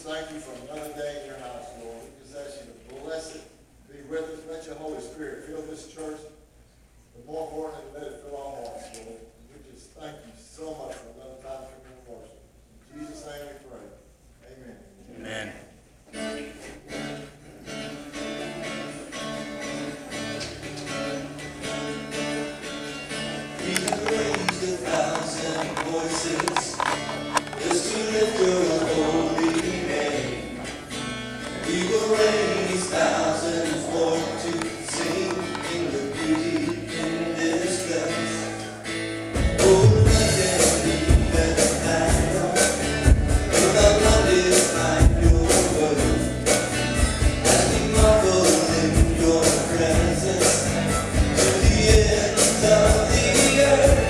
thank you for another day in your house, Lord. We just ask you to bless it, be with us. Let your Holy Spirit fill this church. But more importantly, let it fill our hearts, Lord. And we just thank you so much for another time to come and worship. In Jesus' name we pray. Amen. Amen. We can raise 1,000 voices just to lift your holy name. We will raise thousands more to sing in the beauty in this place. Oh, let them let the battle, for the Lord is like your word. As we marvel in your presence to the ends of the earth.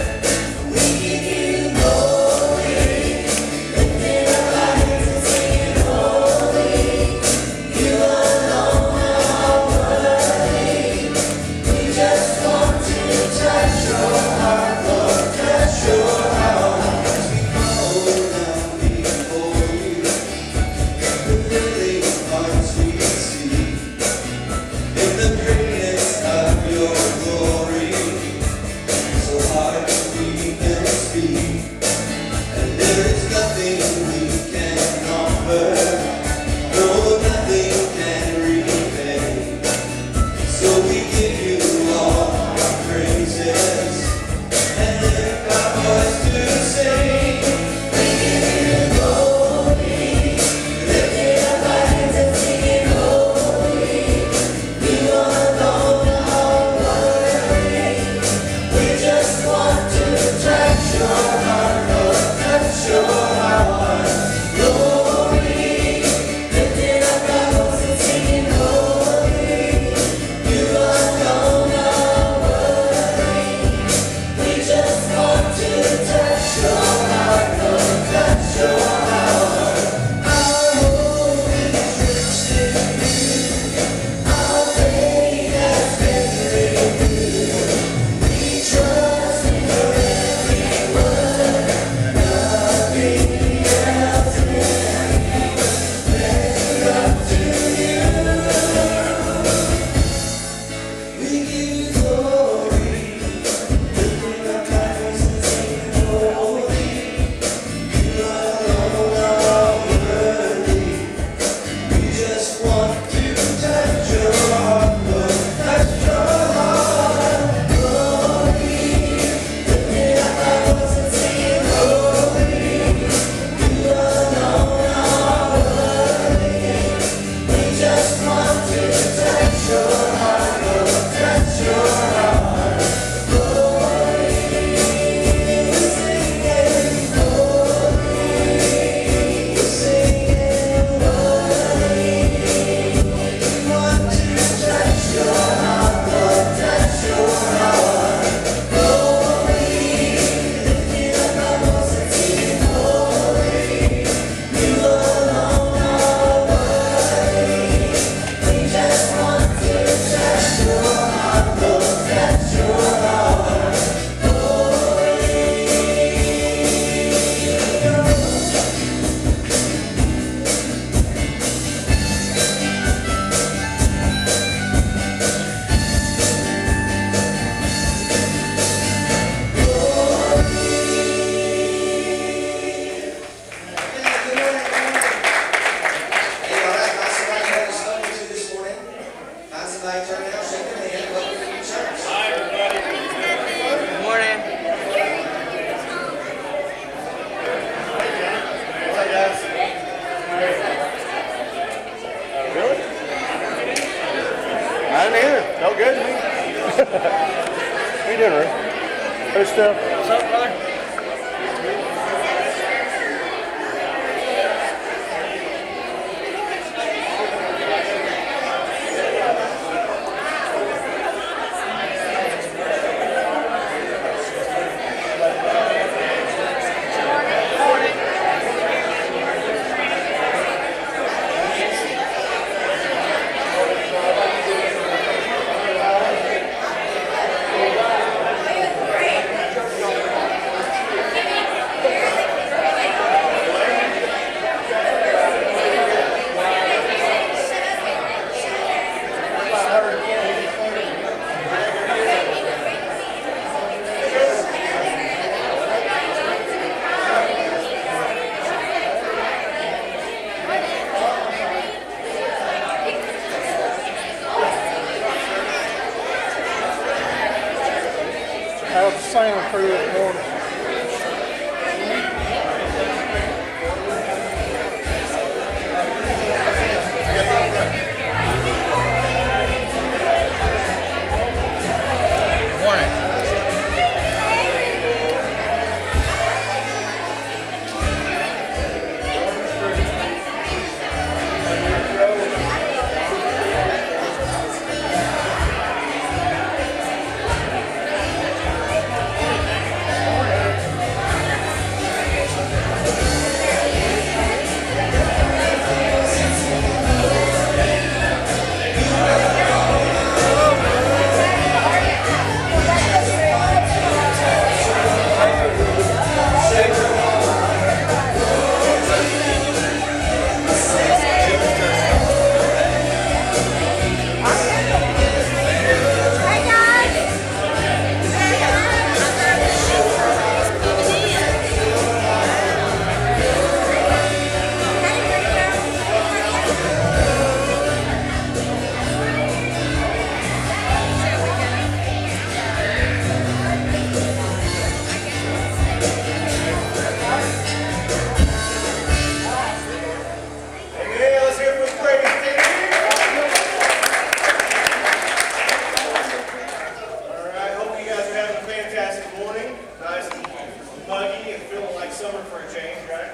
sunny and feeling like summer for a change, right?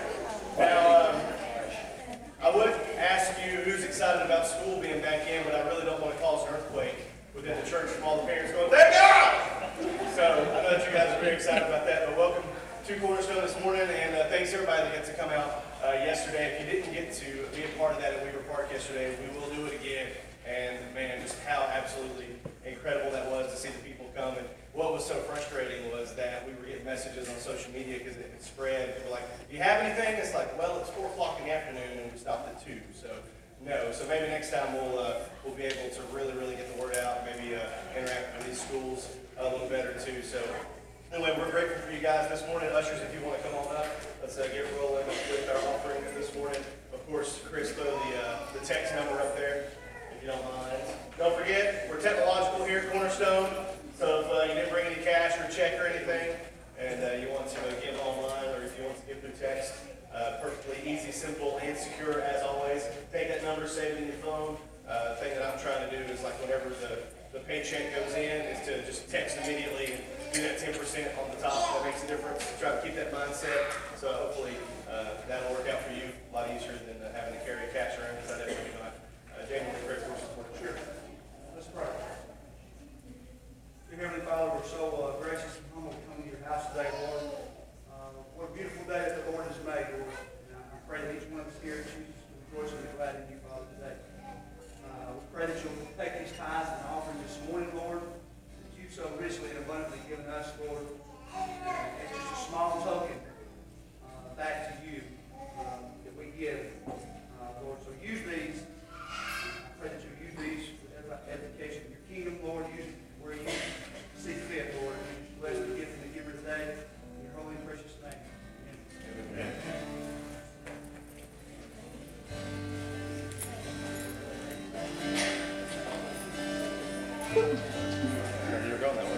Now, I would ask you who's excited about school being back in, but I really don't want to cause an earthquake within the church from all the parents going, thank God! So I know that you guys are very excited about that, but welcome to Cornerstone this morning, and thanks everybody that got to come out yesterday. If you didn't get to be a part of that at Weaver Park yesterday, we will do it again. And man, just how absolutely incredible that was to see the people come. And what was so frustrating was that we were getting messages on social media because it had spread. People were like, do you have anything? It's like, well, it's 4 o'clock in the afternoon and we stopped at 2. So no. So maybe next time we'll be able to really get the word out. Maybe interact with these schools a little better too. So anyway, we're grateful for you guys this morning. Ushers, if you want to come on up, let's get rolling with our offering this morning. Of course, Chris, throw the text number up there. You don't mind. Don't forget, we're technological here at Cornerstone, so if you didn't bring any cash or check or anything, and you want to give online, or if you want to give through text, perfectly easy, simple, and secure as always. Take that number, save it in your phone. The thing that I'm trying to do is like whenever the paycheck goes in, is to just text immediately and do that 10% on the top. That makes a difference. Try to keep that mindset. So hopefully that'll work out for you a lot easier than having to carry cash around, because I definitely do not. Jamie, we're grateful for support. Sure. Let's pray. Dear Heavenly Father, we're so gracious and humble to come to your house today, Lord. What a beautiful day that the Lord has made, Lord. And I pray that each one of us here chooses to rejoice and be glad in you, Father, today. We pray that you'll take these tithes and offering this morning, Lord, that you've so richly and abundantly given us, Lord. It's just a small token back to you that we give, Lord. So use these. I pray that you use these for edification of your kingdom, Lord. Use it where you see fit, Lord. And you bless the gift and the giver today. In your holy and precious name. Amen. You were going that way.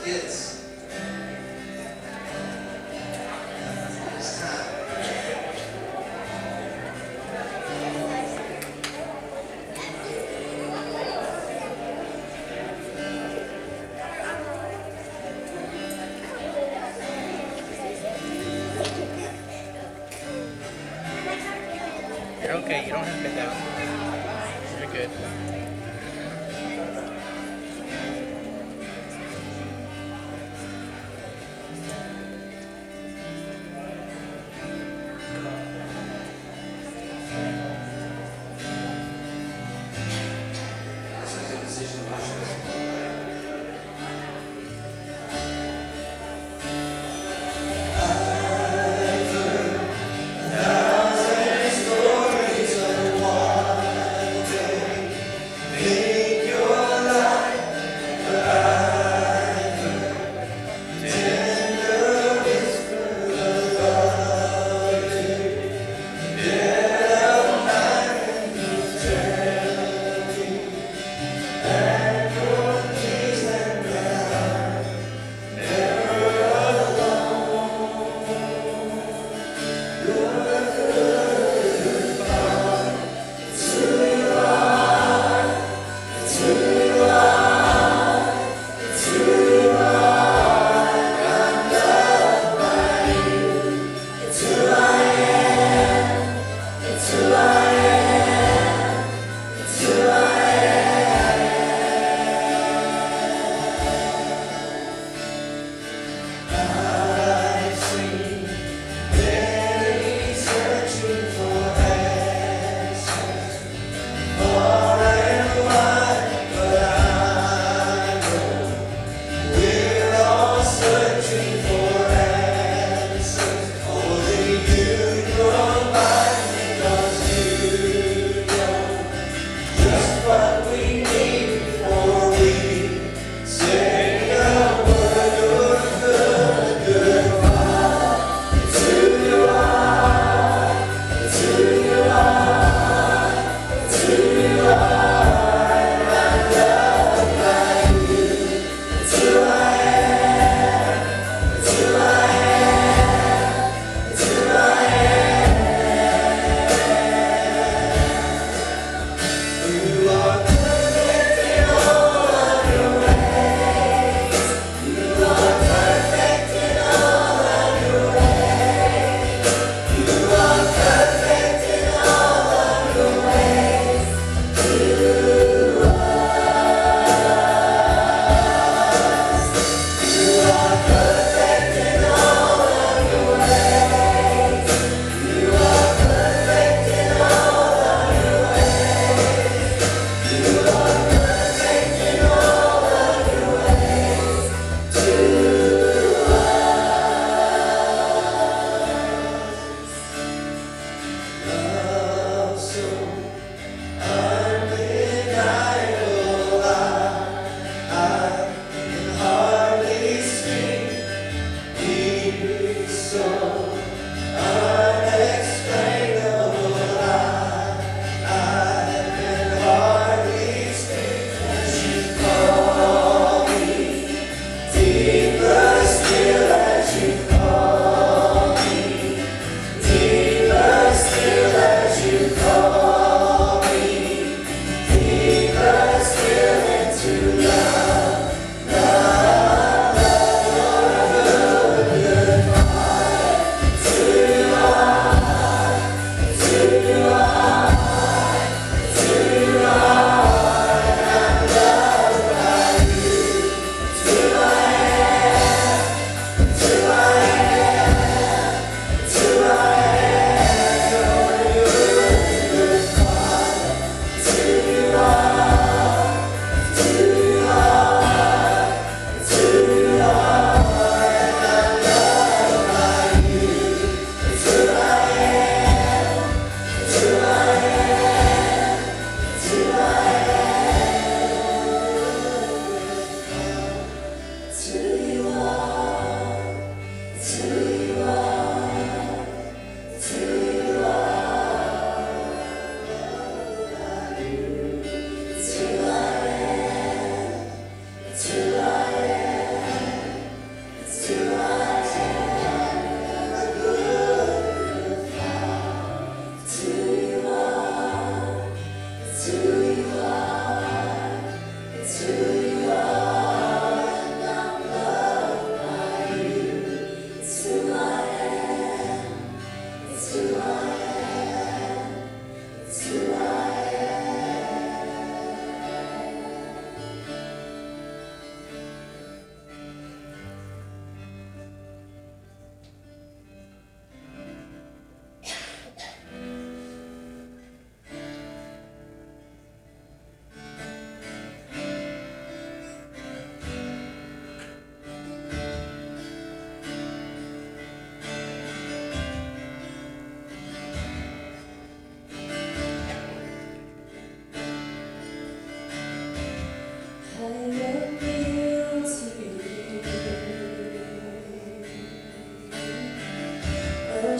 Kids. It's time. You're okay, you don't have to bend down. You're good. That's a good decision, Marshall. Stories of one day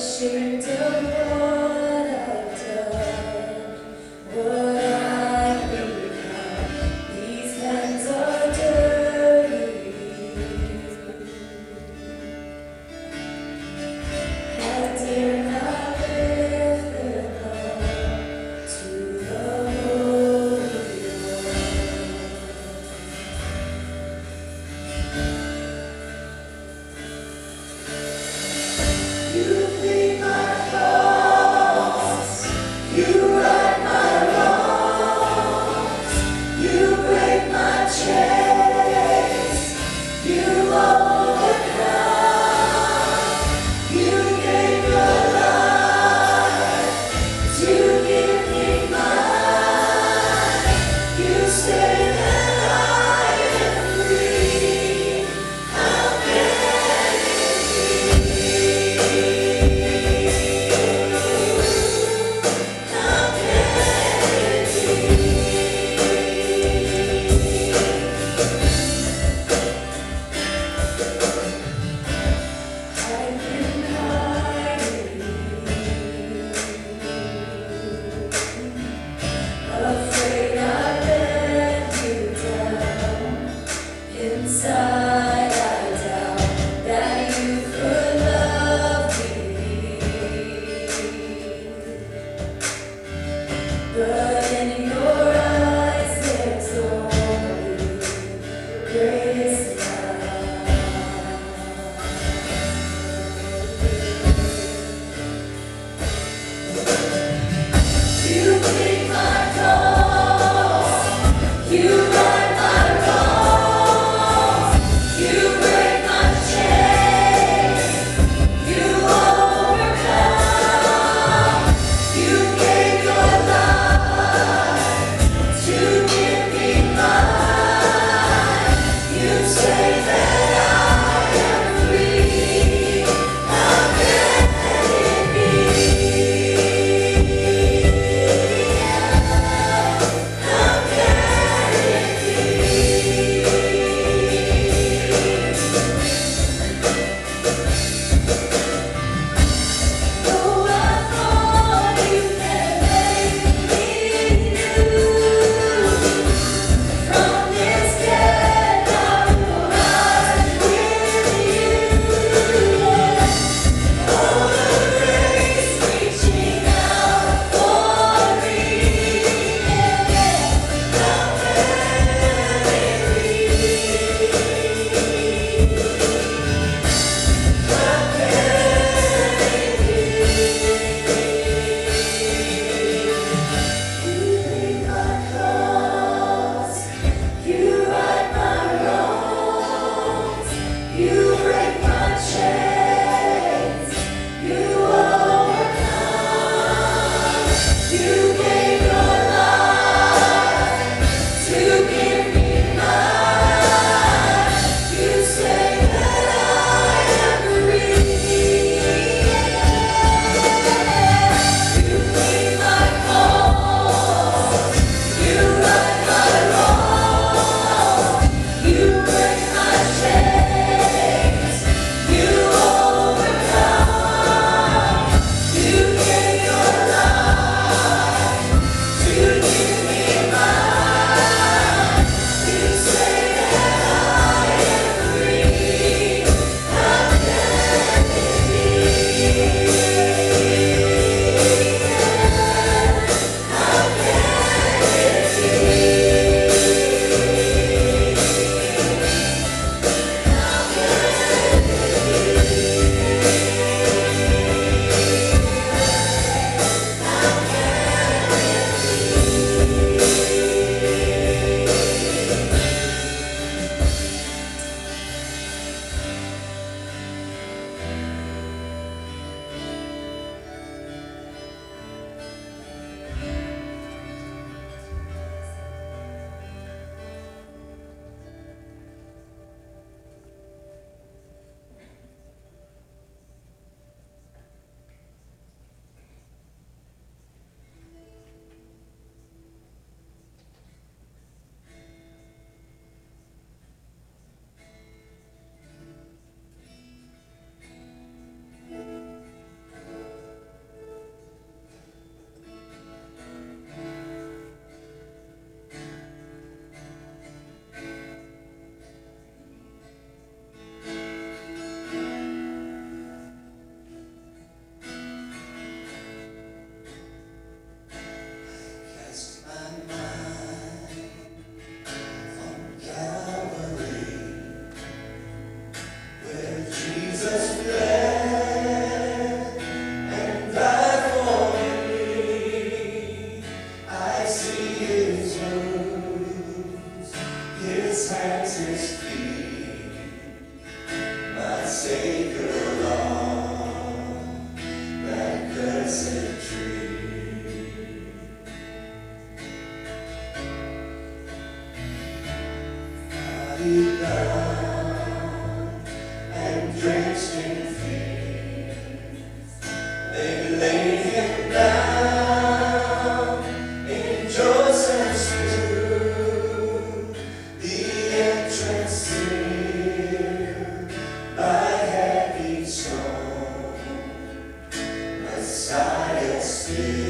ashamed of what I've done, what I've become. These hands are dirty. I dare not lift them up to the Holy One. You plead my cause. Your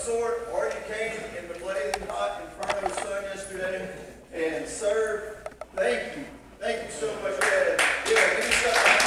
sort, or you came in the blazing hot inferno sun yesterday and served, thank you. Thank you so much. Give me something.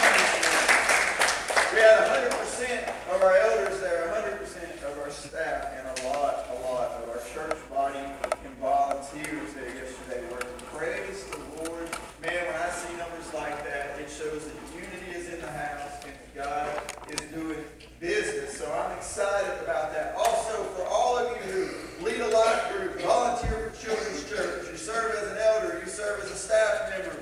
We had 100% of our elders there, 100% of our staff, and a lot of our church body and volunteers there yesterday working. Praise the Lord. Man, when I see numbers like that, it shows that unity is in the house and God is doing business. So I'm excited about that. Also, for all of you who lead a life group, volunteer for Children's Church, you serve as an elder, you serve as a staff member,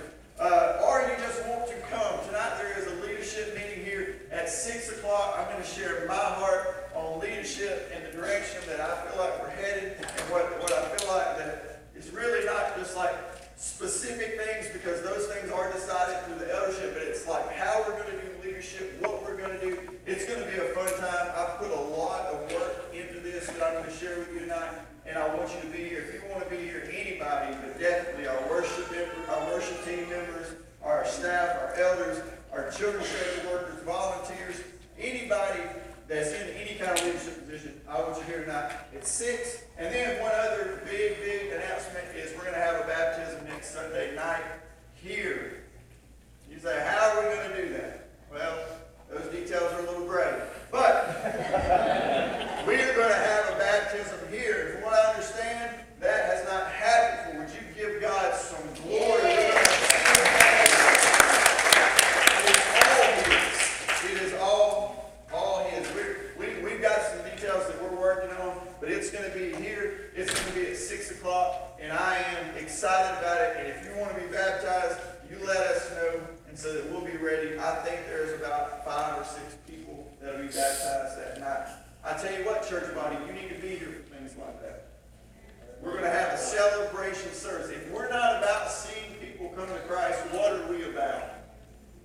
or you just want to come. Tonight there is a leadership meeting here at 6 o'clock. I'm going to share my heart on leadership and the direction that I feel like we're headed, and what I feel like that it's really not just like specific things, because those things are decided through the eldership, but it's like how we're going to do leadership, what we're going to do. It's going to be a fun time. I've put a lot of work into this that I'm going to share with you tonight, and I want you to be here. If you want to be here, anybody, but definitely our worship team members, our staff, our elders, our children's church workers, volunteers, anybody that's in any kind of leadership position, I want you here tonight at 6. And then one other big announcement is we're going to have a baptism next Sunday night here. You say, how are we going to do that? Well, those details are a little gray. But we are going to have a baptism here. From what I understand, that has not happened before. Would you give God some glory? It is all His. We've got some details that we're working on, but it's going to be here. It's going to be at 6 o'clock, and I am excited about it. And if you want to be baptized, you let us know, and so that we'll be ready. I think there's about 5 or 6 people that will be baptized that night. I tell you what, church body, you need to be here for things like that. We're going to have a celebration service. If we're not about seeing people come to Christ, what are we about?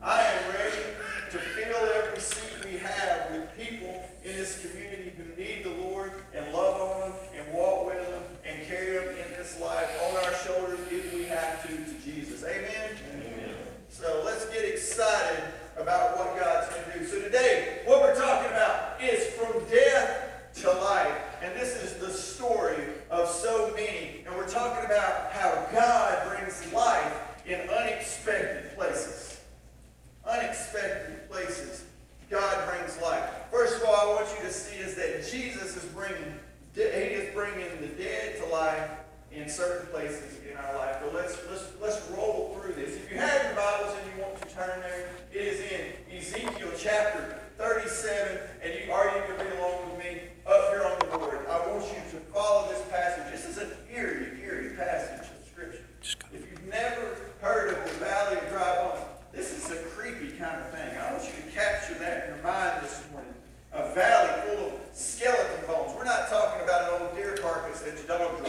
I am ready to fill every seat we have with people in this community who need the Lord, and love on them and walk with them and carry them in this life on our shoulders if we have to Jesus. Amen? Amen. So let's get excited about what God's going to do. So today, what we're talking about is from death to life. And this is the story of so many. And we're talking about how God brings life in unexpected places. Unexpected places. God brings life. First of all, I want you to see is that Jesus is bringing the dead to life in certain places in our life. But let's roll through this. If you have your Bibles and you want to turn there, it is in Ezekiel chapter 37, and you can read along with me up here on the board. I want you to follow this passage. This is an eerie passage of Scripture. If you've never heard of the Valley of Dry Bones, this is a creepy kind of thing. I want you to capture that in your mind this morning. A valley full of skeleton bones. We're not talking about an old deer carcass that your dog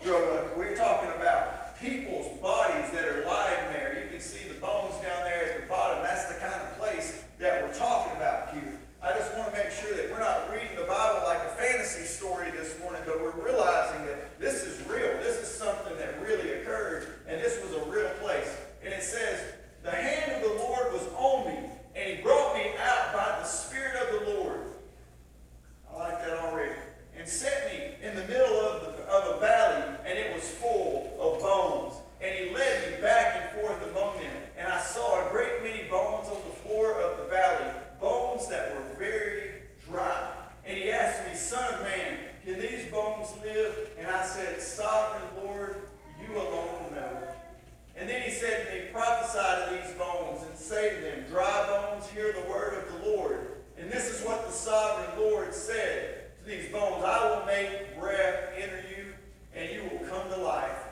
drove up. We're talking about people's bodies that are lying there. You can see the bones down there at the bottom. That's the kind of place that we're talking about here. I just want to make sure that we're not reading the Bible like a fantasy story this morning, but we're realizing that this is real. This is something that really occurred, and this was a real place. And it says, the hand of the Lord was on me, and He brought me out by the Spirit of the Lord. I like that already. And set me in the middle of a valley, and it was full of bones. And He led me back and forth among them. And I saw a great many bones on the floor of the valley, bones that were very dry. And He asked me, Son of man, can these bones live? And I said, Sovereign Lord, You alone know. And then He said to me, prophesy to these bones and say to them, dry bones, hear the word of the Lord. And this is what the sovereign Lord said to these bones. I will make breath enter you, and you will come to life.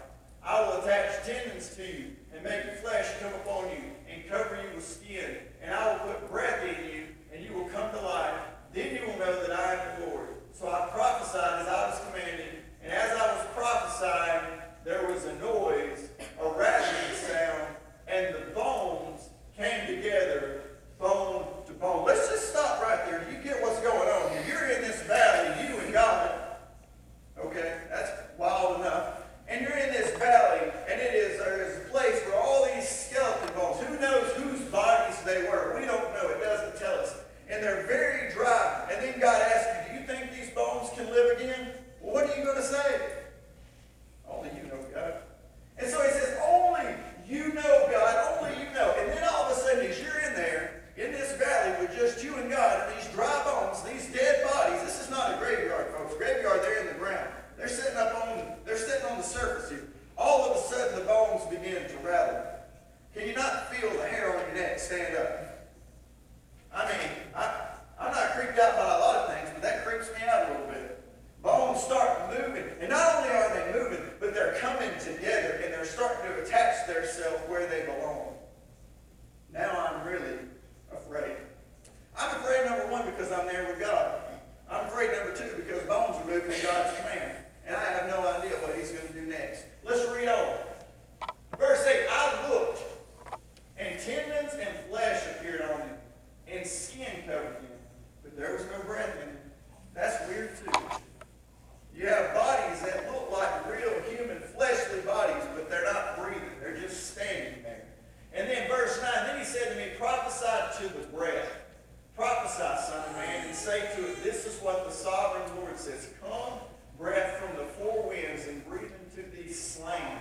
I will attach tendons to you, and make flesh come upon you, and cover you with skin. And I will put breath in you, and you will come to life. Then you will know that I am the Lord. So I prophesied as I was commanded. And as I was prophesying, there was a noise, a rattling sound, and the bones came together, bone to bone. Let's just stop right there. You get what's going on here. You're in this valley. Lord says, come, breath from the four winds, and breathe into these slain,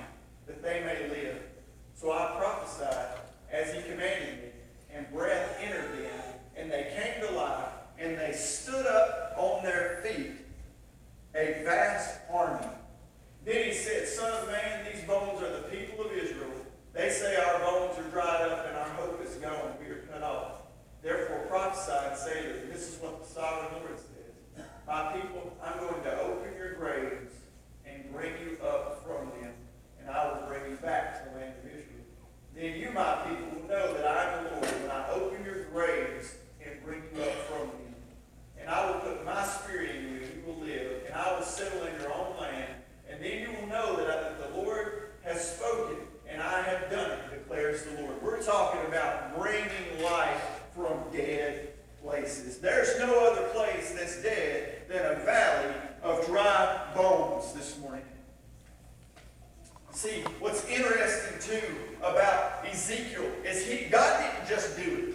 that they may live. So I prophesied as he commanded me, and breath entered them, and they came to life, and they stood up on their feet, a vast army. Then he said, Son of man, these bones are the people of Israel. They say our bones are dried up, and our hope is gone. We are cut off. Therefore prophesy and say to them, this is what the sovereign Lord says. My people, I'm going to open your graves and bring you up from them, and I will bring you back to the land of Israel. Then you, my people, will know that I am the Lord when I open your graves and bring you up from them. And I will put my spirit in you, and you will live, and I will settle in your own land. And then you will know that the Lord has spoken, and I have done it, declares the Lord. We're talking about bringing life from dead places. There's no other place that's dead than a valley of dry bones this morning. See, what's interesting too about Ezekiel is God didn't just do it.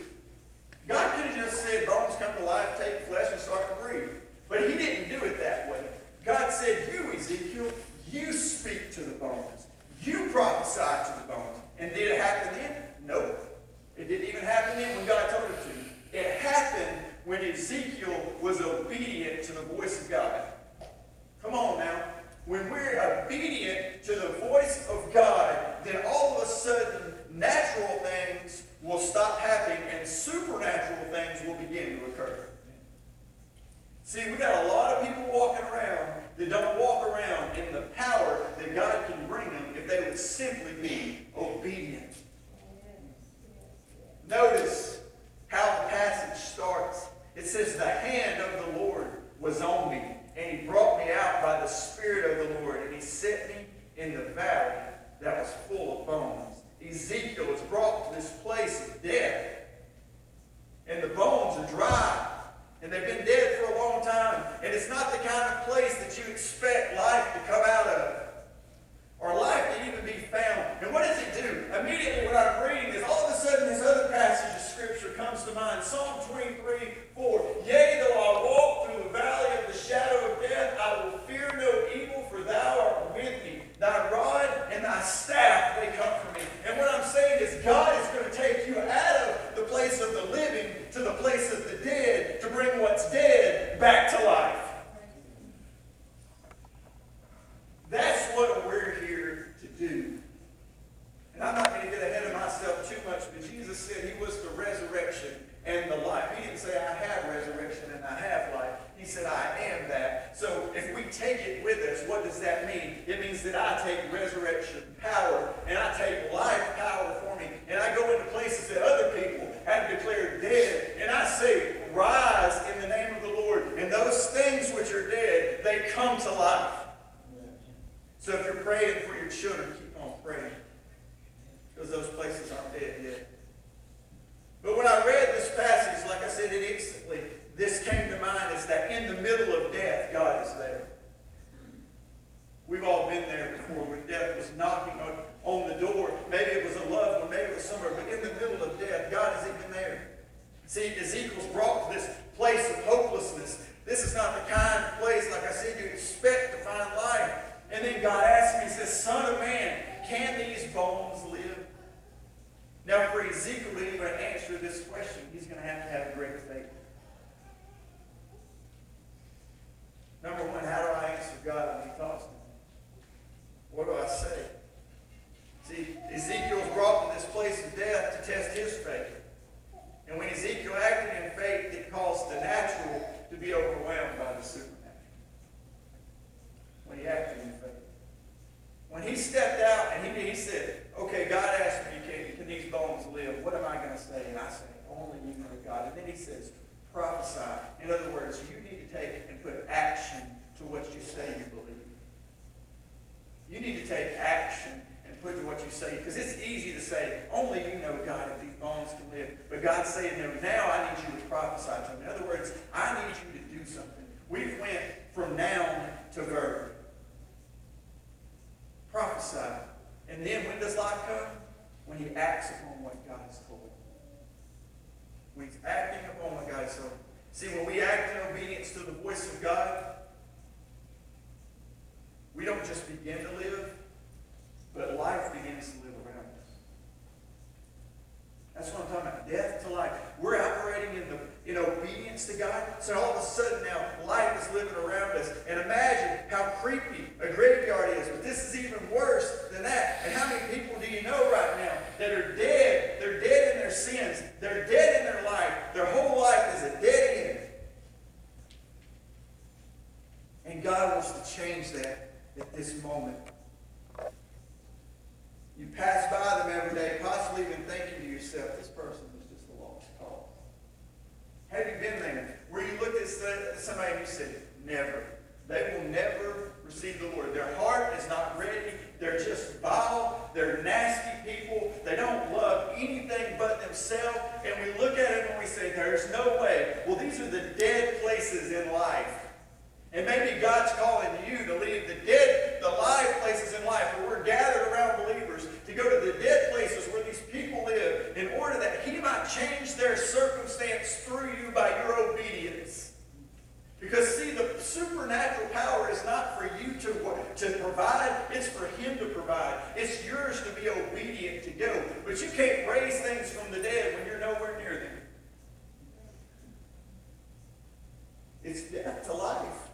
God could have just said, bones come to life, take flesh, and start to breathe. But he didn't do it that way. God said, you, Ezekiel, you speak to the bones. You prophesy to the bones. And did it happen then? No. It didn't even happen then when God told it to. It happened when Ezekiel was obedient to the voice of God. Come on now. When we're obedient to the voice of God, then all of a sudden natural things will stop happening and supernatural things will begin to occur. See, we got a lot of people walking around that don't walk around in the power that God can bring them if they would simply be obedient. Notice how the passage starts. It says, the hand of the Lord was on me, and he brought me out by the Spirit of the Lord, and he set me in the valley that was full of bones. Ezekiel was brought to this place of death, and the bones are dry, and they've been dead for a long time, and it's not the kind of place that you expect life to come out of, or life to even be found. And what does it do? Immediately when I'm reading this, all of a sudden this other passage of Scripture comes to mind. Psalm 23:4. Yea, though I walk through the valley of the shadow of death, I will fear no evil, for thou art with me. Thy rod and thy staff, they comfort me. And what I'm saying is God is going to take you out of the place of the living to the place of the dead to bring what's dead back to life. That's what we're here to do. And I'm not going to get ahead of myself too much, but Jesus said he was the resurrection and the life. He didn't say I have resurrection and I have life. He said I am that. So if we take it with us, what does that mean? It means that I take resurrection power and I take life power for me. And I go into places that other people have declared dead. And I say, rise in the name of the Lord. And those things which are dead, they come to life. So if you're praying for your children, keep on praying. Because those places aren't dead yet. But when I read this passage, like I said, it instantly, this came to mind is that in the middle of death, God is there. We've all been there before when death was knocking on the door. Maybe it was a loved one, maybe it was somewhere, but in the middle of death, God is even there. See, Ezekiel's brought to this place of hopelessness. This is not the kind of place, like I said, you expect to find life. And then God asked me, he says, Son of man, can these bones live? Now for Ezekiel to even answer this question, he's going to have great faith. Number one, how do I answer God when he talks to me? What do I say? See, Ezekiel was brought to this place of death to test his faith. And when Ezekiel acted in faith, it caused the natural to be overwhelmed by the supernatural. When he acted in faith. When he stepped out and he said, okay, God asked me, can these bones live? What am I going to say? And I say, only you know God. And then he says, prophesy. In other words, you need to take and put action to what you say you believe. You need to take action and put to what you say. Because it's easy to say, only you know God if these bones can live. But God's saying to them, now I need you to prophesy to them. In other words, I need you to do something. We've went from noun to verb. Prophesy. And then when does life come? When he acts upon what God has told him. When he's acting upon what God has told him. See, when we act in obedience to the voice of God, just begin to live, but life begins to live around us. That's what I'm talking about, death to life. We're operating in obedience to God, so all of a sudden now life is living around us. And imagine how creepy a graveyard is, but this is even worse than that. And how many people do you know right now that are dead? They're dead in their sins. They're dead in their life. Their whole life is a dead end. And God wants to change that at this moment. You pass by them every day, possibly even thinking to yourself, this person was just a lost cause. Have you been there? Where you looked at somebody and you said, never. They will never receive the Lord. Their heart is not ready. They're just vile. They're nasty people. They don't love anything but themselves. And we look at them and we say, there's no way. Well, these are the dead places in life. And maybe God's calling you to leave the live places in life where we're gathered around believers to go to the dead places where these people live in order that He might change their circumstance through you by your obedience. Because see, the supernatural power is not for you to provide, it's for Him to provide. It's yours to be obedient to go. But you can't raise things from the dead when you're nowhere near them. It's death to life.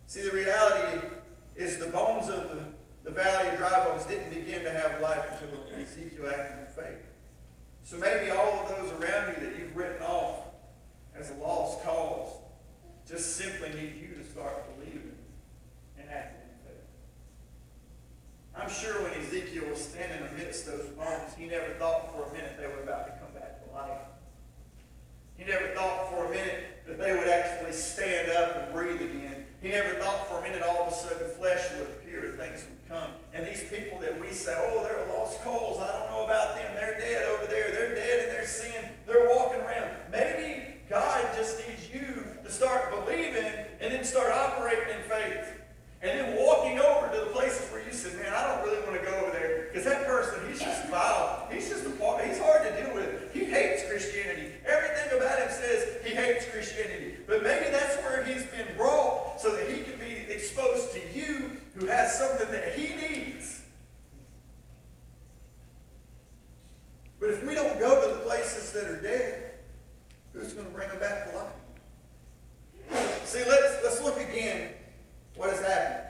See, the reality is the bones of the valley of dry bones didn't begin to have life until Ezekiel acted in faith. So maybe all of those around you that you've written off as a lost cause just simply need you to start believing and acting in faith. I'm sure when Ezekiel was standing amidst those bones, he never thought for a minute they were about to come back to life. He never thought for a minute that they would actually stand up and breathe again. He never thought for a minute all of a sudden flesh would appear and things would come. And these people that we say, oh, they're a lost cause, I don't know about them, they're dead over there, they're dead in their sin, they're walking around. Maybe God just needs you to start believing and then start operating in faith. And then walking over to the places where you said, man, I don't really want to go over there. Because that person, he's just vile. He's just he's hard to deal with. He hates Christianity. Everything about him says he hates Christianity. But maybe that's where he's been brought so that he can be exposed to you who has something that he needs. But if we don't go to the places that are dead, who's going to bring them back to life? See, let's look again. What has happened?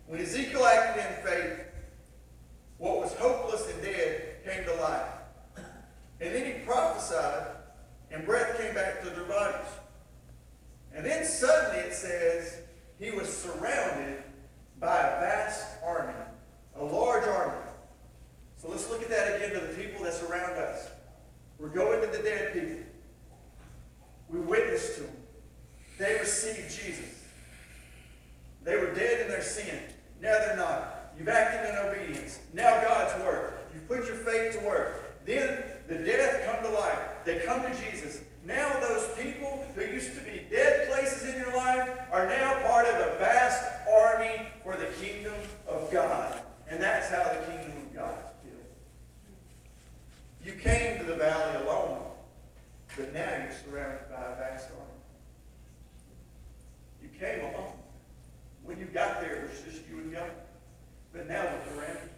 When Ezekiel acted in faith, what was hopeless and dead came to life. And then he prophesied, and breath came back to their bodies. And then suddenly it says, he was surrounded by a vast army, a large army. So let's look at that again to the people that's around us. We're going to the dead people. We witnessed to them. They received Jesus. They were dead in their sin. Now they're not. You've acted in obedience. Now God's work. You've put your faith to work. Then the dead come to life. They come to Jesus. Now those people who used to be dead places in your life are now part of a vast army for the kingdom of God. And that's how the kingdom of God is built. You came to the valley alone, but now you're surrounded by a vast army. You came alone. When you got there, it was just you and God. But now look around you.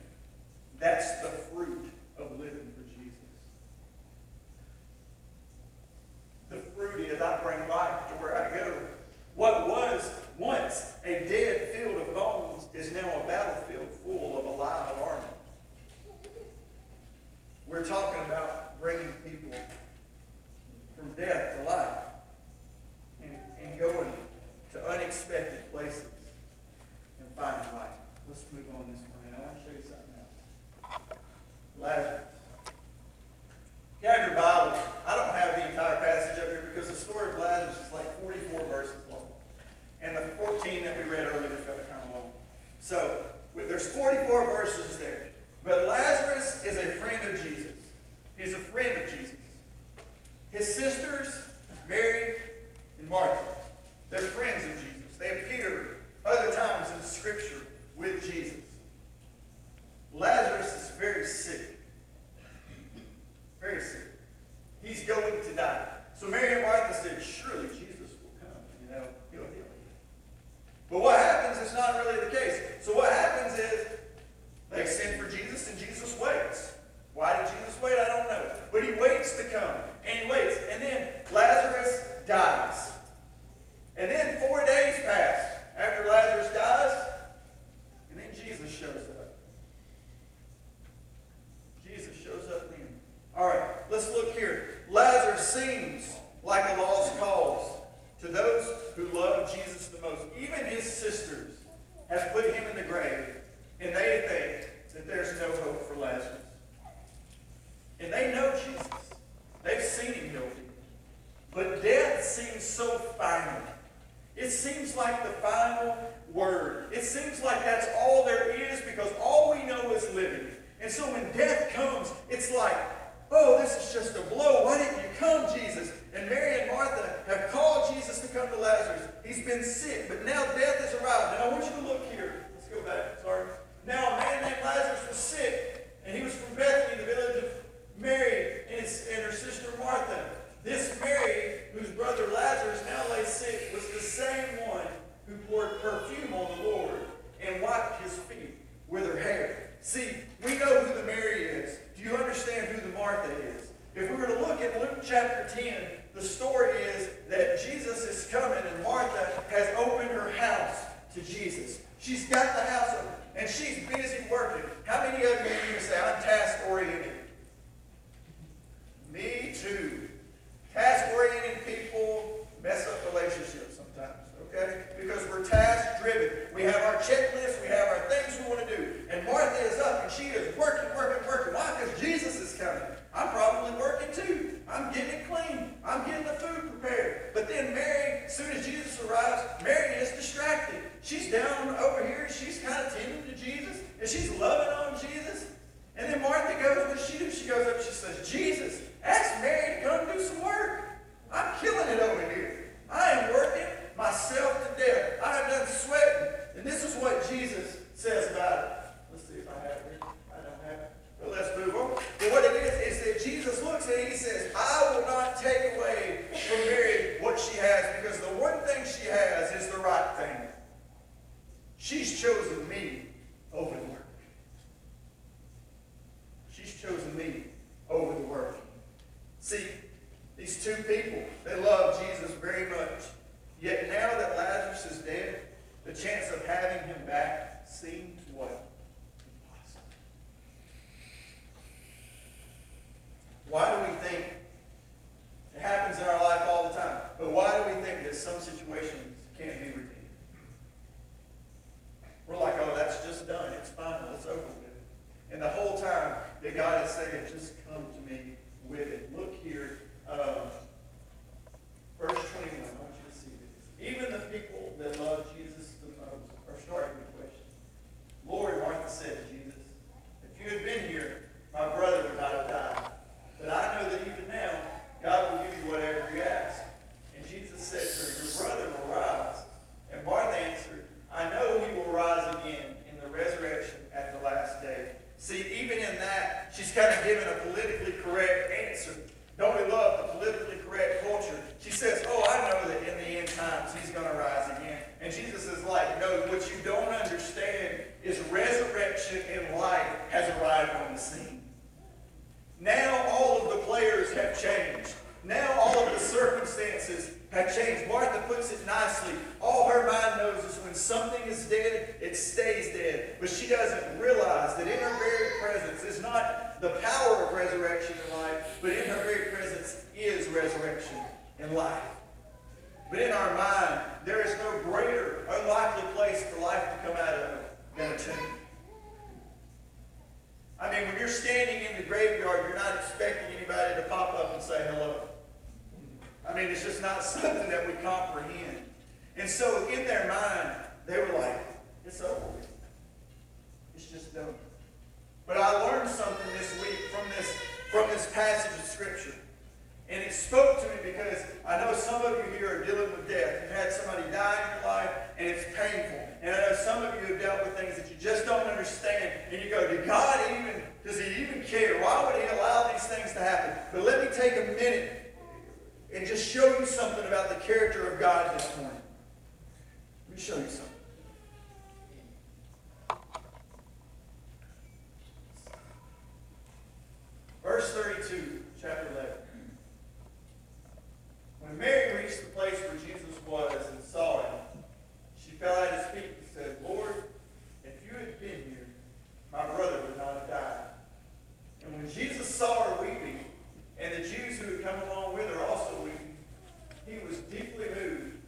That's the fruit of living for Jesus. The fruit is I bring life to where I go. What was once a dead field of bones is now a battlefield full of a live army. We're talking about bringing people from death to life and going to unexpected places and finding life. Let's move on this morning. I want to show you something else. Lazarus. If you have your Bibles, I don't have the entire passage up here because the story of Lazarus is like 44 verses long. And the 14 that we read earlier felt kind of long. So, there's 44 verses there. But Lazarus is a friend of Jesus. He's a friend of Jesus. His sisters, Mary and Martha, they're friends of Jesus. They appear other times in Scripture with Jesus. Lazarus is very sick. Very sick. He's going to die. So Mary and Martha said, surely Jesus will come. He'll heal him. But what happens is those who love Jesus the most, even his sisters, have put him in the grave, and they think that there's no hope for Lazarus. And they know Jesus. They've seen him heal people. But death seems so final. It seems like the final word. It seems like that's all there is because all we know is living. And so when death comes, it's like, oh, this is just a blow. Why didn't you come, Jesus? And Mary and Martha have called Jesus to come to Lazarus. He's been sick, but now death has arrived. Now I want you to look here. Let's go back. Sorry. Now a man named Lazarus was sick, and he was from Bethany, the village of Mary and her sister Martha. This Mary, whose brother Lazarus now lay sick, was the same one who poured perfume on the Lord and wiped his feet with her hair. See, we know who the Mary is. Do you understand who the Martha is? If we were to look at Luke chapter 10, the story is that Jesus is coming and Martha has opened her house to Jesus. She's got the house open and she's busy working. How many of you here say, I'm task-oriented? Me too. Task-oriented people mess up relationships sometimes, okay? Because we're task-driven. We have our checklist, we have our things we want to do. And Martha is up and she is working. Why? Because Jesus is coming. I'm probably working too. I'm getting it clean. I'm getting the food prepared. But then Mary, as soon as Jesus arrives, Mary is distracted. She's down over here. She's kind of tending to Jesus. And she's loving on Jesus. And then Martha goes, what does she do? She goes up and she says, Jesus, ask Mary to come do some work. I'm killing it over here. I am working myself to death. I have done sweating. And this is what Jesus says about it. Let's see if I have it. I don't have it. But let's move on. But what it is that Jesus looks at it, he says, I will not take away from Mary what she has, because the one thing she has is the right thing. She's chosen me over the work. She's chosen me over the work. See, these two people, they love Jesus very much. Yet now that Lazarus is dead, the chance of having him back seemed what? Impossible. Why do we think, it happens in our life all the time, but why do we think that some situations can't be redeemed? We're like, oh, that's just done. It's final. It's over with. And the whole time that God is saying, just come to me with it. Look here, verse 21. I want you to see this. Even the people that love Jesus the most are starting to question. Lord, Martha said to Jesus, if you had been here, my brother would not have died. But I know that even now, God will give you whatever you ask. And Jesus said to her, your brother will rise. And Martha answered, I know he will rise again in the resurrection at the last day. See, even in that, she's kind of given a politically correct answer. Don't we love the politically correct culture? She says, oh, I know that in the end times he's going to rise again. And Jesus is like, no, what you don't understand is resurrection and life has arrived on the scene. Now all of the players have changed. Now all of the circumstances have changed. Martha puts it nicely. All her mind knows is when something is dead, it stays dead. But she doesn't realize that in her very presence is not the power of resurrection and life, but in her very presence is resurrection and life. But in our mind, there is no greater, unlikely place for life to come out of than a tomb. I mean, when you're standing in the graveyard, you're not expecting anybody to pop up and say hello. I mean, it's just not something that we comprehend. And so in their mind, they were like, it's over with. It's just done. But I learned something this week from this passage of Scripture. And it spoke to me because I know some of you here are dealing with death. You've had somebody die in your life, and it's painful. And I know some of you have dealt with things that you just don't understand. And you go, does he even care? Why would he allow these things to happen? But let me take a minute and just show you something about the character of God this morning. Let me show you something. Verse 32, chapter 11. When Mary reached the place where Jesus was and saw him, she fell at his feet and said, Lord, if you had been here, my brother would not have died. And when Jesus saw her weeping, and the Jews who had come along with her also weeping, he was deeply moved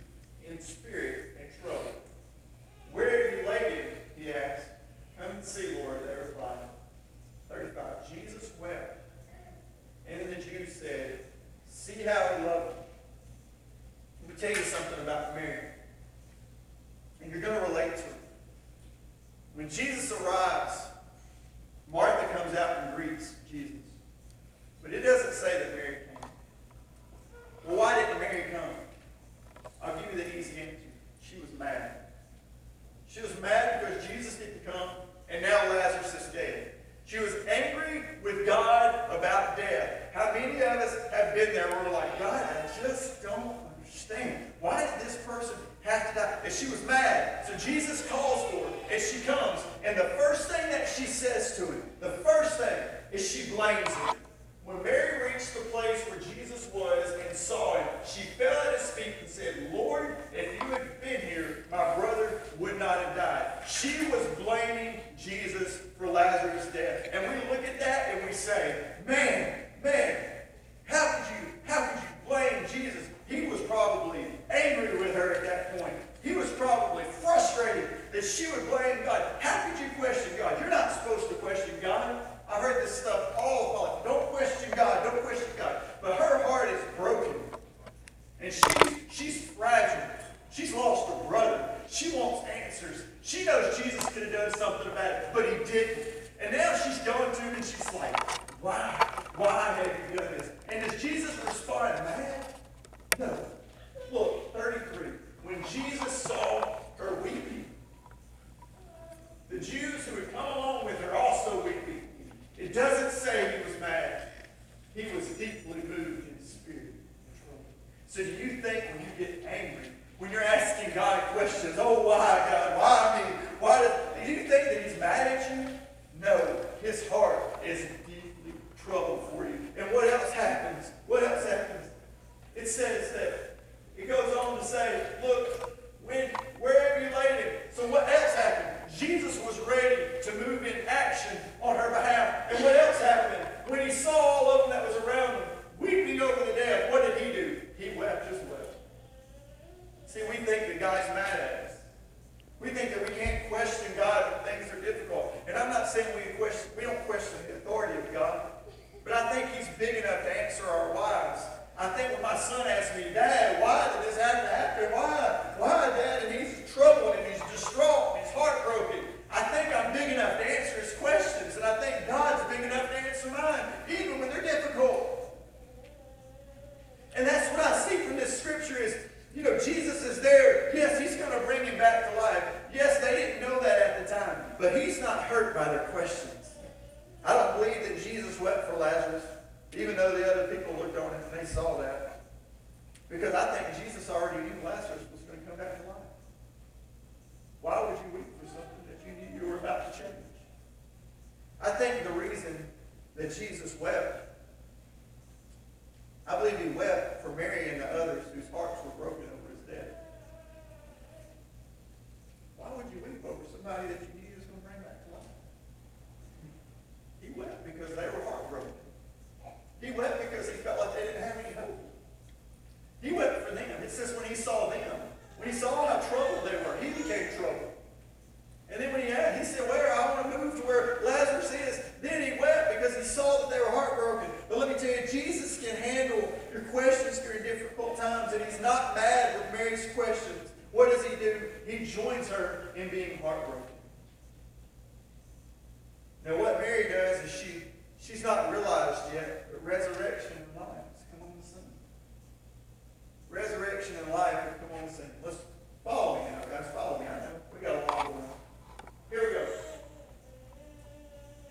she was mad. She was mad because Jesus didn't come, and now Lazarus is dead. She was angry with God about death. How many of us have been there where we're like, God, I just don't understand. Why did this person have to die? And she was mad. So Jesus calls for her, and she comes. And the first thing that she says to him, the first thing, is she blames him. When Mary reached the place where Jesus was and saw him, she fell at his feet and said, Lord, if you had been here, my brother would not have died. She was blaming Jesus for Lazarus' death. And we look at that and we say, man, how could you blame Jesus? He was probably angry with her at that point. He was probably frustrated that she would blame God. How could you question God? You're not supposed to question God. I've heard this stuff all the time. Don't question God. Don't question God. But her heart is broken. And she's fragile. She's lost her brother. She wants answers. She knows Jesus could have done something about it, but he didn't. And now she's going to him and she's like, why? Why have you done this? And does Jesus respond mad? No. Look, 33. When Jesus saw her weeping, the Jews who had come along with her also weeping. It doesn't say he was mad. He was deeply moved in spirit and trouble. So do you think when you get angry, when you're asking God questions, oh, why, God? Why me? Do you think that he's mad at you? No. His heart is deeply troubled for you. And what else happens? What else happens? It says that, it goes on to say, look, wherever you laid him. So what else happened? Jesus was ready to move in action on her behalf. And what else happened? When he saw all of them that was around him, weeping over the dead, what did he do? He wept as well. See, we think that God's mad at us. We think that we can't question God when things are difficult. And I'm not saying we don't question the authority of God, but I think he's big enough to answer our whys. I think when my son asked me, Dad, why did this happen after? Why, Dad? And he's troubled and he's distraught and he's heartbroken. I think I'm big enough to answer his questions, and I think God's big enough to answer mine, even when they're difficult. And that's what I see from this scripture is, Jesus is there. Yes, he's going to bring him back to life. Yes, they didn't know that at the time, but he's not hurt by their questions. I don't believe that Jesus wept for Lazarus, even though the other people looked on it and they saw that. Because I think Jesus already knew Lazarus was going to come back to life. Why would you weep for something that you knew you were about to change? I think the reason that Jesus wept, I believe he wept for Mary and the others whose hearts were broken over his death. Why would you weep over somebody that you knew you was going to bring back to life? He wept because they were heartbroken. He wept because he felt like they didn't have any hope. He wept for them. It says when he saw them, when he saw how troubled they were, he became troubled. And then when he said, I want to move to where Lazarus is. Then he wept because he saw that they were heartbroken. But let me tell you, Jesus can handle your questions during difficult times, and he's not mad with Mary's questions. What does he do? He joins her in being heartbroken. Now what Mary does is she's not realized yet, but resurrection and life has come on the scene. Resurrection and life have come on the scene. Let's follow me now, guys. Follow me. I know we got a long way. Here we go.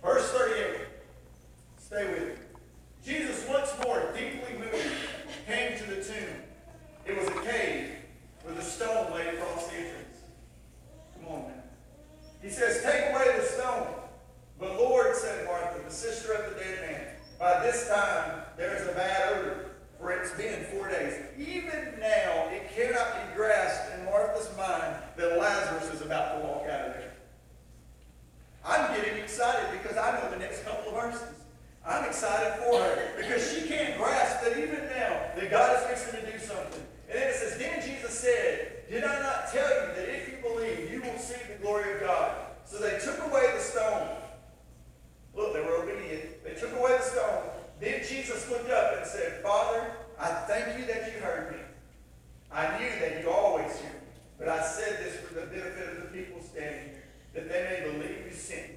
Verse 38. Stay with me. Jesus once more, deeply moved, came to the tomb. It was a cave with a stone laid across the entrance. Come on now. He says, take away the stone. But Lord, said Martha, the sister of the dead man, by this time there is a bad odor, for it's been 4 days. Even now it cannot be grasped in Martha's mind that Lazarus is about to walk out of there. I'm getting excited because I know the next couple of verses. I'm excited for her because she can't grasp that even now that God is fixing to do something. And then it says, then Jesus said, did I not tell you that if you believe, you will see the glory of God? So they took away the stone. Look, they were obedient. They took away the stone. Then Jesus looked up and said, Father, I thank you that you heard me. I knew that you always hear me. But I said this for the benefit of the people standing here, that they may believe you sent me.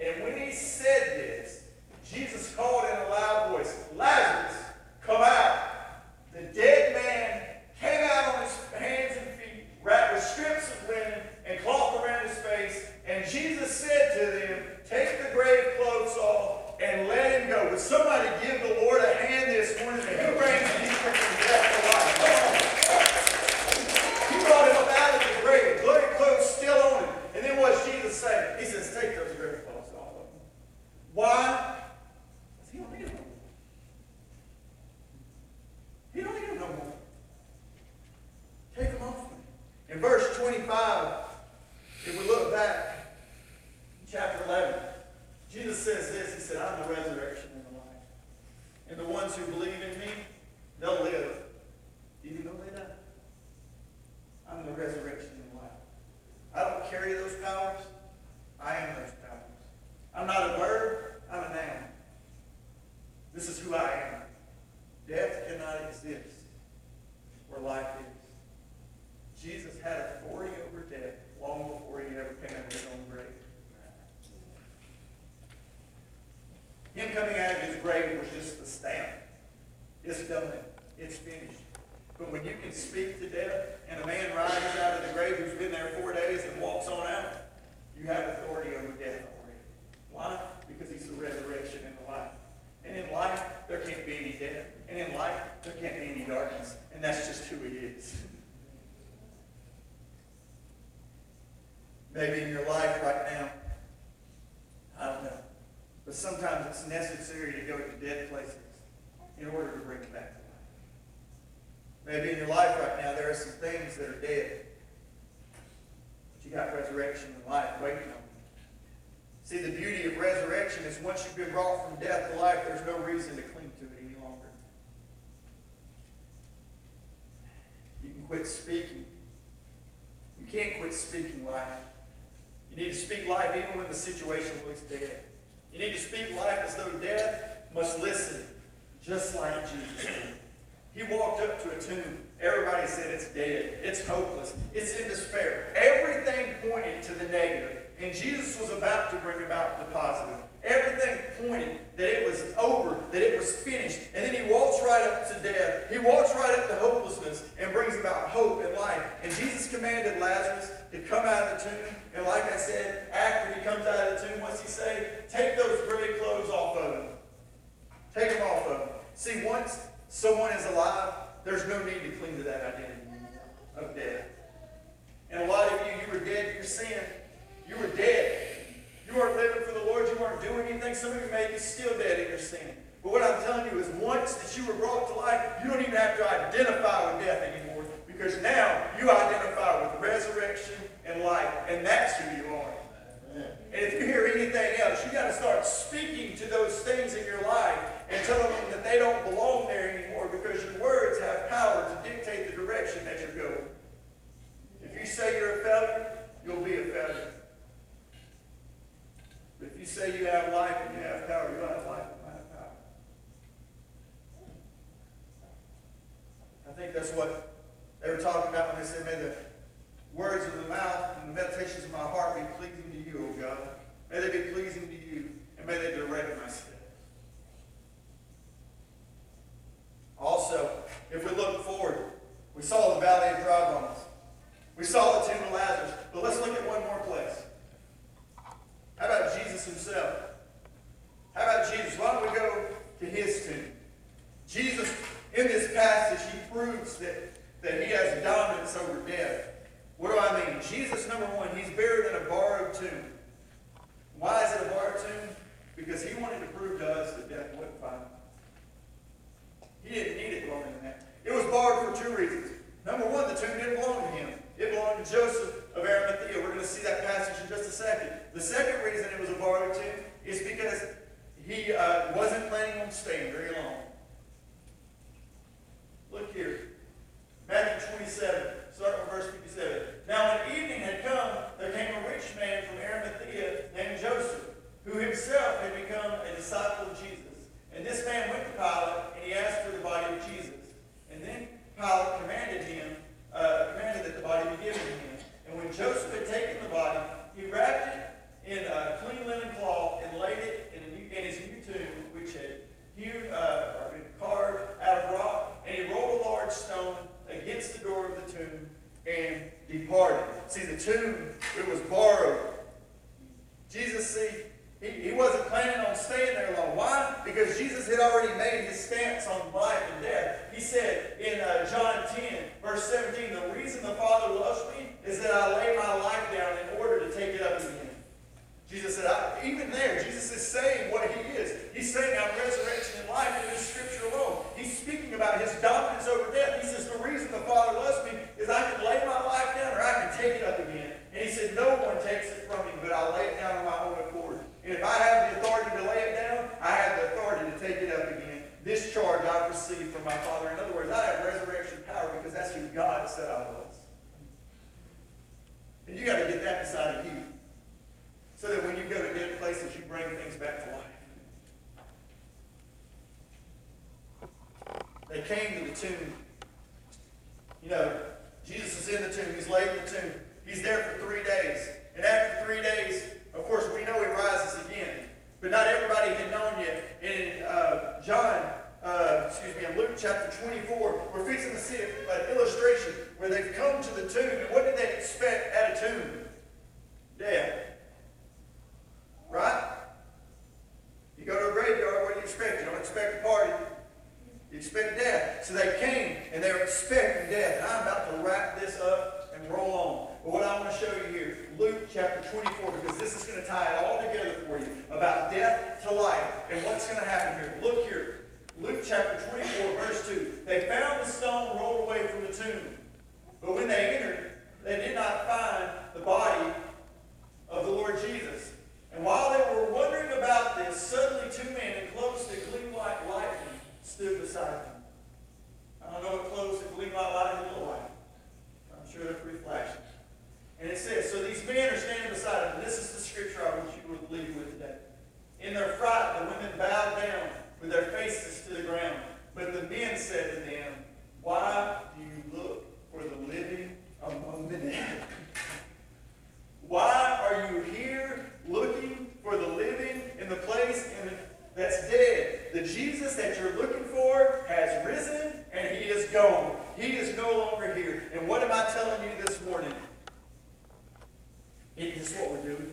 And when he said this, Jesus called in a loud voice, Lazarus, come out. The dead man came out on his hands and feet, wrapped with In verse 25, if we look back, chapter 11, Jesus says this. He said, I'm the resurrection and the life. And the ones who believe in me, they'll live even though they die. I'm the resurrection and the life. I don't carry those powers. I am those powers. I'm not a verb. I'm a noun. This is who I am. Death cannot exist where life is. Jesus had authority over death long before he ever came out of his own grave. Him coming out of his grave was just the stamp. It's done. It's finished. But when you can speak to death and a man rises out of the grave who's been there 4 days and walks on out, you have authority over death already. Why? Because he's the resurrection and the life. And in life, there can't be any death. And in life, there can't be any darkness. And that's just who he is. Maybe in your life right now, I don't know. But sometimes it's necessary to go to dead places in order to bring it back to life. Maybe in your life right now, there are some things that are dead. But you got resurrection and life waiting on you. See, the beauty of resurrection is once you've been brought from death to life, there's no reason to cling to it any longer. You can quit speaking. You can't quit speaking life. You need to speak life even when the situation looks dead. You need to speak life as though death must listen, just like Jesus did. He walked up to a tomb. Everybody said it's dead. It's hopeless. It's in despair. Everything pointed to the negative. And Jesus was about to bring about the positive. Everything pointed that it was over, that it was finished. And then he walks right up to death. He walks right up to hopelessness and brings about hope and life. And Jesus commanded Lazarus to come out of the tomb. And like I said, after he comes out of the tomb, what's he say? Take those gray clothes off of him. Take them off of him. See, once someone is alive, there's no need to cling to that identity of death. And a lot of you, you were dead to your sin. You were dead. You weren't living for the Lord. You weren't doing anything. Some of you may be still dead in your sin. But what I'm telling you is once that you were brought to life, you don't even have to identify with death anymore. Because now you identify with resurrection and life. And that's who you are. And if you hear anything else, you got to start speaking to those things in your life and tell them that they don't belong there anymore because your words have power to dictate the direction that you're going. If you say you're a failure, you'll be a failure. But if you say you have life and you have power, you'll have life and have power. I think that's what they were talking about when they said, may the words of the mouth and the meditations of my heart be pleasing to you, O God. May they be pleasing to you, and may they direct my steps. Also, if we look forward, we saw the Valley of Dry Bones. We saw the tomb of Lazarus. But let's look at one more place. How about Jesus himself? How about Jesus? Why don't we go to his tomb? Jesus, in this passage, he proves that he has dominance over death. What do I mean? Jesus, number one, he's buried in a borrowed tomb. Why is it a borrowed tomb? Because he wanted to prove to us that death wasn't final. He didn't need it longer than that. It was borrowed for two reasons. Number one, the tomb didn't belong to him. It belonged to Joseph of Arimathea. We're going to see that passage in just a second. The second reason it was a borrowed tomb is because he wasn't planning on staying very long. Look here. Matthew 27, starting with verse 57. Now when evening had come, there came a rich man from Arimathea named Joseph, who himself had become a disciple of Jesus. And this man went to Pilate, and he asked for the body of Jesus. And then Pilate commanded that the body be given to him. And when Joseph had taken the body, he wrapped it in a clean linen cloth and laid it in his new tomb, which had been carved out of rock. And he rolled a large stone against the door of the tomb and departed. See, the tomb, it was borrowed. Jesus, see, he wasn't planning on staying there long. Why? Because Jesus had already made his stance on life and death. He said in John 10, verse 17, the reason the Father loves me is that I lay my life down in order to take it up again. Jesus said, even there, Jesus is saying what he is. He's saying I'm resurrection and life in this scripture alone. He's speaking about his dominance over death. He says the reason the Father loves me is I can lay my life down, or I they came to the tomb. You know, Jesus is in the tomb. He's laid in the tomb. He's there for 3 days. And after 3 days, of course, we know he rises again. But not everybody had known yet. In in Luke chapter 24, we're fixing to see an illustration where they've come to the tomb. And what did they expect at a tomb? Death. Right? You go to a graveyard, what do you expect? You don't expect a party. You expect death. So they came, and they were expecting death. And I'm about to wrap this up and roll on. But what I want to show you here, Luke chapter 24, because this is going to tie it all together for you about death to life and what's going to happen here. Look here. Luke chapter 24, verse 2. They found the stone rolled away from the tomb. But when they entered, they did not find the body of the Lord Jesus. And while they were wondering about this, suddenly 2 men in clothes that gleamed like lightning stood beside them. I don't know what clothes that gleam like lightning look like. I'm sure they're pretty flashy. And it says, so these men are standing beside him. And this is the scripture I want you to leave with today. In their fright, the women bowed down with their faces to the ground. But the men said to them, why do you look for the living among the dead? Why are you here looking for the living in the place that's dead? The Jesus that you're looking for has risen and he is gone. He is no longer here. And what am I telling you this morning? It is what we're doing.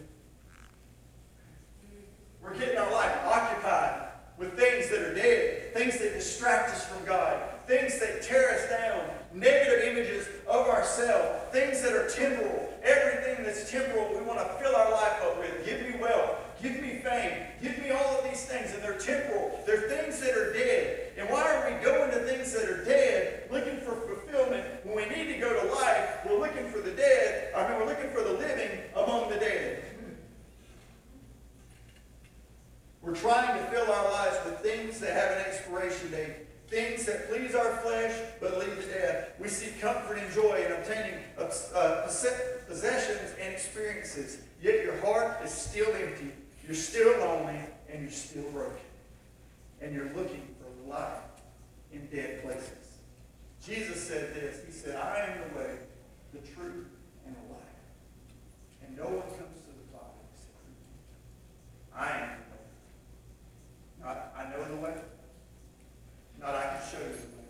We're getting our life occupied with things that are dead, things that distract us from God, things that tear us down, negative images of ourselves, things that are temporal. Everything that's temporal, we want to fill our life up with. Give me wealth, give me fame, give me all of these things, and they're temporal. They're things that are dead. And why are we going to things that are dead, looking for fulfillment, when we need to go to life? We're looking for the dead. We're looking for the living among the dead. We're trying to fill our lives with things that have an expiration date, things that please our flesh but lead to death. We seek comfort and joy in obtaining possessions and experiences, yet your heart is still empty, you're still lonely, and you're still broken. And you're looking for life in dead places. Jesus said this. He said, I am the way, the truth, and the life. And no one comes to the Father except through me. I am the way. Not I know the way. Not I can show you the way.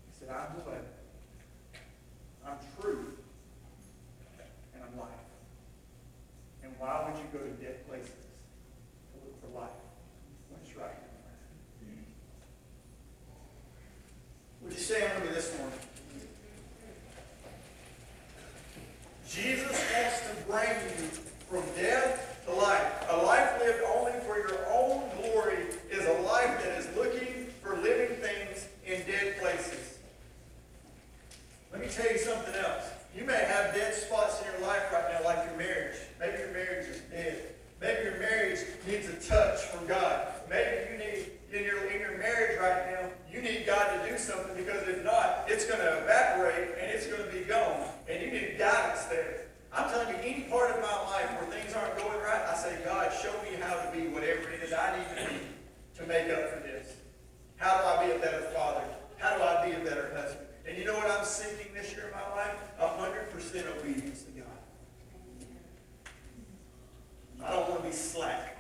He said, I'm the way. I'm truth. And I'm life. And why would you go to dead places to look for life when it's right here? Would you stand with me this morning? Jesus wants to bring you from death to life. A life lived only for your own glory is a life that is looking for living things in dead places. Let me tell you something else. You may have dead spots in your life right now, like your marriage. Maybe your marriage is dead. Maybe your marriage needs a touch from God. Maybe you need, in your marriage right now, you need God to do something, because if not, it's going to evaporate and it's going to be gone. And you need guidance there. I'm telling you, any part of my life where things aren't going right, I say, God, show me how to be whatever it is I need to be to make up for this. How do I be a better father? How do I be a better husband? And you know what I'm seeking this year in my life? 100% obedience to God. I don't want to be slack.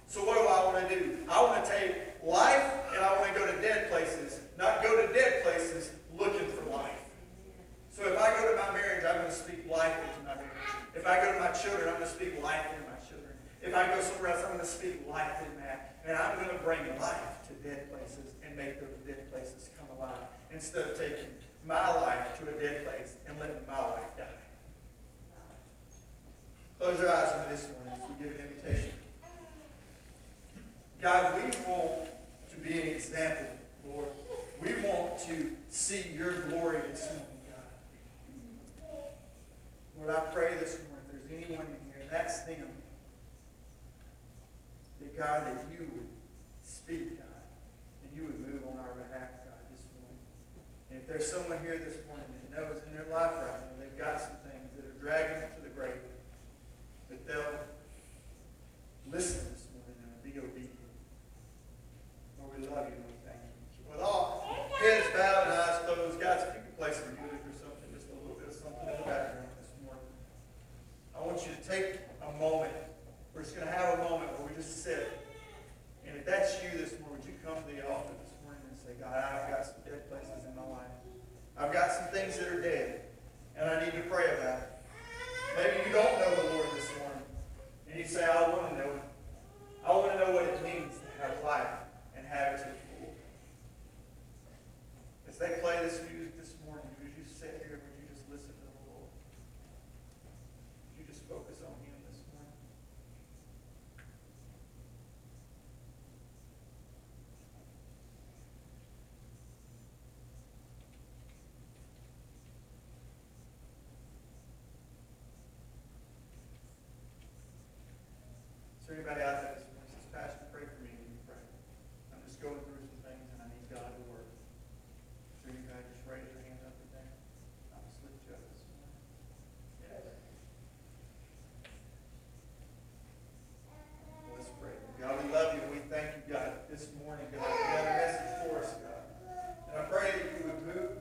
So what do I want to do? I want to take life and I want to go to dead places. Not go to dead places looking for life. So if I go to my marriage, I'm going to speak life into my marriage. If I go to my children, I'm going to speak life into my children. If I go somewhere else, I'm going to speak life in that. And I'm going to bring life to dead places and make those dead places come alive, instead of taking my life to a dead place and letting my life die. Close your eyes with me this morning as we give an invitation. God, we want to be an example, Lord. We want to see your glory this morning, God. Lord, I pray this morning, if there's anyone in here, that's them, that God, that you would speak, God, and you would move on our behalf, God, this morning. And if there's someone here this morning that knows in their life right now, they've got some things that are dragging them to the grave, that they'll listen this morning and be obedient. Lord, we love you, Lord, thank you. With all heads bowed. Is there anybody out there this morning that says, Pastor, pray for me when you pray? I'm just going through some things and I need God to work. Is there anybody just raise your hand up and down? I'll just lift you up this morning. Yeah. Let's pray. God, we love you and we thank you, God, this morning, God. You got a message for us, God. And I pray that you would move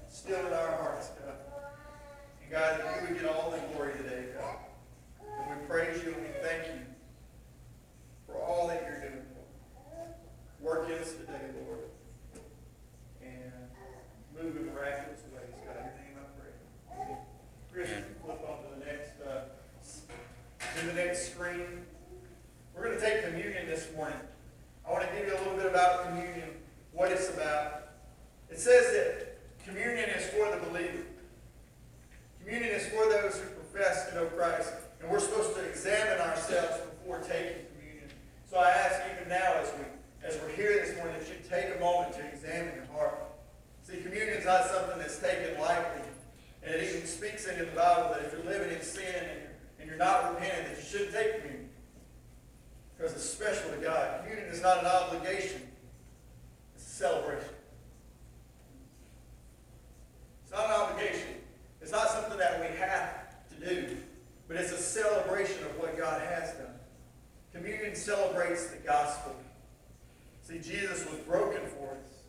still in our hearts, God. And God, that you would get all the glory today, God. And we praise you and we thank you for all that you're doing. Work in us today, Lord. And move in miraculous ways, God. In your name I pray. Chris, you can flip on to the next screen. We're going to take communion this morning. I want to give you a little bit about communion, what it's about. It says that communion is for the believer. Communion is for those who profess to know Christ. And we're supposed to examine ourselves before taking communion. So I ask even now as we're here this morning that you take a moment to examine your heart. See, communion is not something that's taken lightly. And it even speaks in the Bible that if you're living in sin and you're not repentant, that you shouldn't take communion. Because it's special to God. Communion is not an obligation. It's a celebration. It's not an obligation. It's not something that we have to do. But it's a celebration of what God has done. Communion celebrates the gospel. See, Jesus was broken for us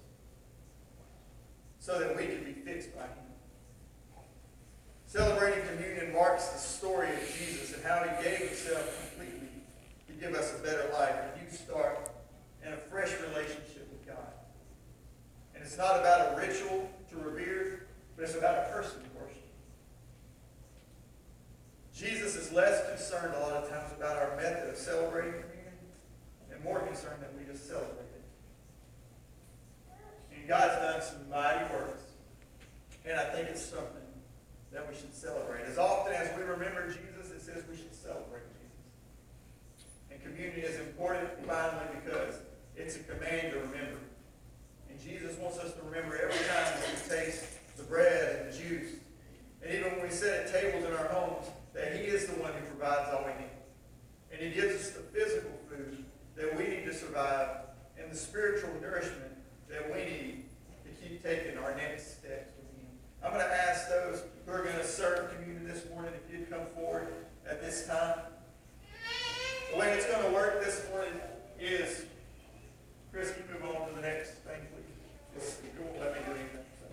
so that we could be fixed by him. Celebrating communion marks the story of Jesus and how he gave himself completely to give us a better life. And you start in a fresh relationship with God. And it's not about a ritual to revere, but it's about a person to worship. Jesus is less concerned a lot of times about our method of celebrating communion and more concerned that we just celebrate it. And God's done some mighty works. And I think it's something that we should celebrate. As often as we remember Jesus, it says we should celebrate Jesus. And communion is important finally because it's a command to remember. And Jesus wants us to remember every time that we taste the bread and the juice. And even when we sit at tables in our homes, that he is the one who provides all we need. And he gives us the physical food that we need to survive and the spiritual nourishment that we need to keep taking our next steps with him. I'm going to ask those who are going to serve communion this morning if you'd come forward at this time. The way it's going to work this morning is, Chris, can you move on to the next thing, please? You won't let me do anything. So.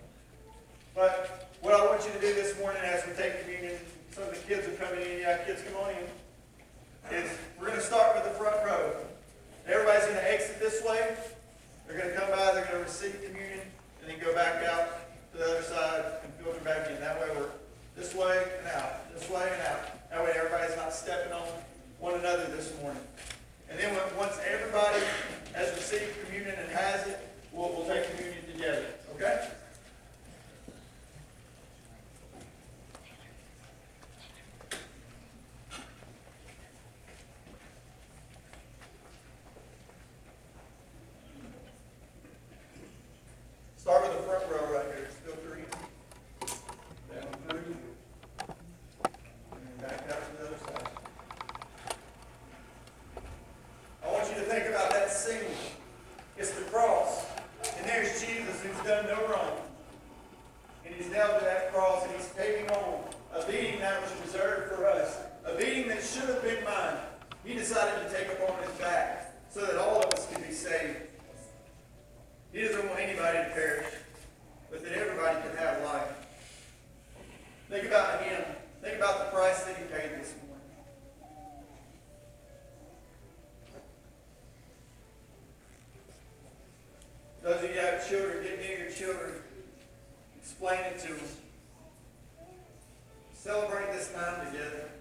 But what I want you to do this morning as we take communion, some of the kids are coming in. Yeah, kids, come on in. Is we're going to start with the front row. Everybody's going to exit this way. They're going to come by. They're going to receive communion, and then go back out to the other side and filter back in. That way we're this way and out, this way and out. That way everybody's not stepping on one another this morning. And then once everybody has received communion and has it, we'll take communion together. Okay? Start with the front row right here. Filter in. Down through. And then back out to the other side. I want you to think about that symbol. It's the cross. And there's Jesus who's done no wrong. And he's nailed to that cross and he's taking on a beating that was reserved for us. A beating that should have been mine. He decided to take upon his back so that all of us could be saved. He doesn't want anybody to perish, but that everybody can have life. Think about him. Think about the price that he paid this morning. Those of you who have children, get near your children. Explain it to them. Celebrate this time together.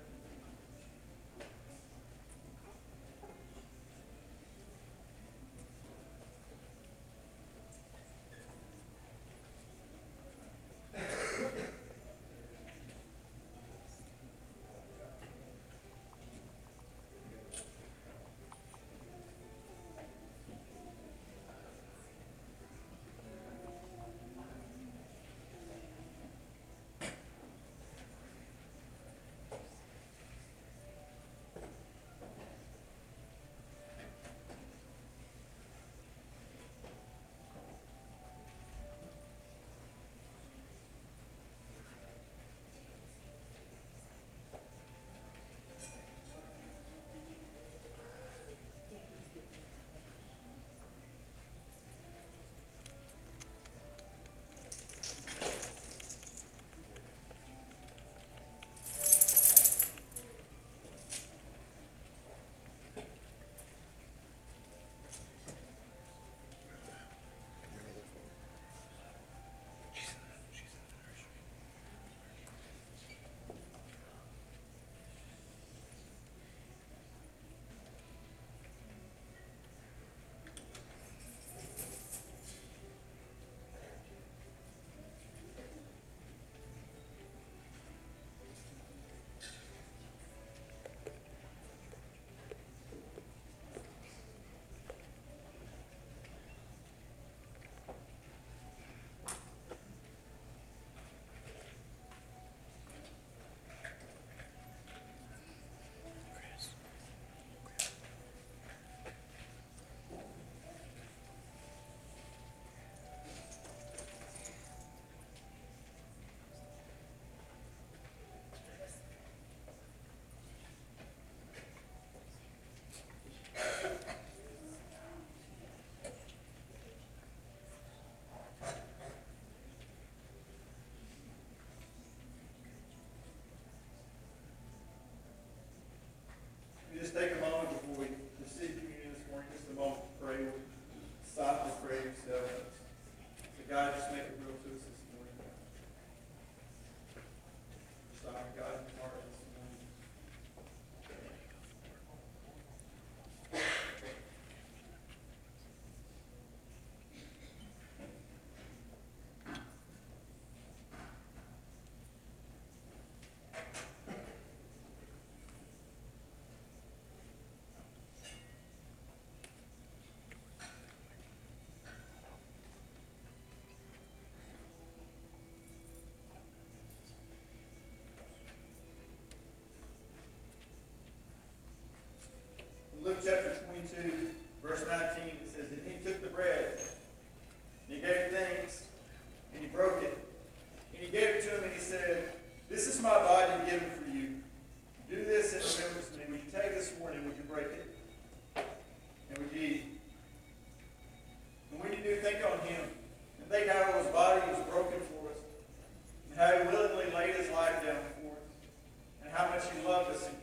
Luke chapter 22, verse 19, it says, and he took the bread, and he gave thanks, and he broke it, and he gave it to him, and he said, this is my body given for you. Do this in remembrance of me. Would you take this morning, would you break it? And would you eat? And when you do, think on him, and think how his body was broken for us, and how he willingly laid his life down for us, and how much he loved us and